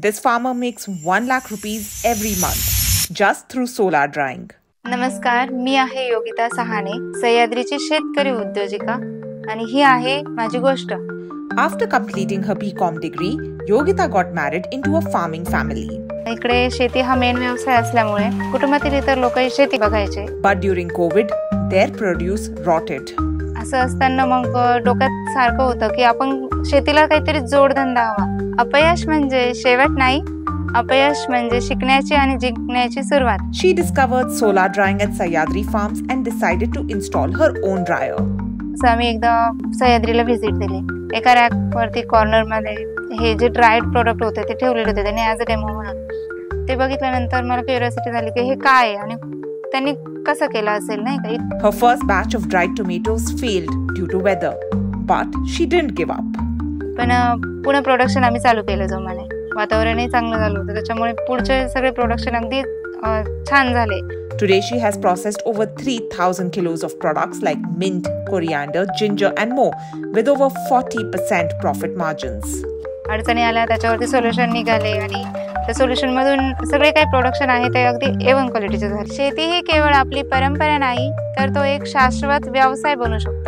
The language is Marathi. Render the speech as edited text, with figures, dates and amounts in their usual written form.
This farmer makes 1 lakh rupees every month just through solar drying. नमस्कार, मी आहे योगिता सहाने, सह्याद्रीची शेतकरी उद्योजिका आणि ही आहे माझी गोष्ट. After completing her BCom degree, Yogita got married into a farming family. इकडे शेती हा मेन व्यवसाय असल्यामुळे कुटुंबातील इतर लोकही शेती बघायचे. But during COVID, their produce rotted. असं असताना मग डोक्यात सारखं होतं की आपण शेतीला काहीतरी जोडधंदा हवा. अपयश म्हणजे शेवट नाही, अपयश म्हणजे शिकण्याची आणि जिंकण्याची सुरुवात. She discovered solar drying at Sahyadri Farms and decided to install her own dryer. असं आम्ही एकदा सह्याद्रीला व्हिजिट दिली. एका रॅक वरती कॉर्नर मध्ये हे जे ड्राईड प्रोडक्ट होते ते ठेवलेले होते त्यांनी ॲज अ डेमो म्हणून. ते बघितल्यानंतर मला क्युरिओसिटी झाली की हे काय आहे आणि त्यांनी कसं केलं असेल नाही का. Her first batch of dried tomatoes failed due to weather, but she didn't give up. पण पुन्हा प्रोडक्शन आम्ही चालू केलं जोमाने. वातावरणही चांगलं झालं होतं त्याच्यामुळे पुढचे सगळे प्रोडक्शन अगदी छान झाले. Today she has processed over 3,000 kilos of products like mint, coriander, ginger and more with over 40% profit margins. अडचणी आल्या त्याच्यावरती सोल्युशन निघाले आणि त्या सोल्युशन मधून सगळे काही प्रोडक्शन आहे ते अगदी A1 क्वालिटीचे झाले. शेती ही केवळ आपली परंपरा नाही तर तो एक शाश्वत व्यवसाय बनू शकतो.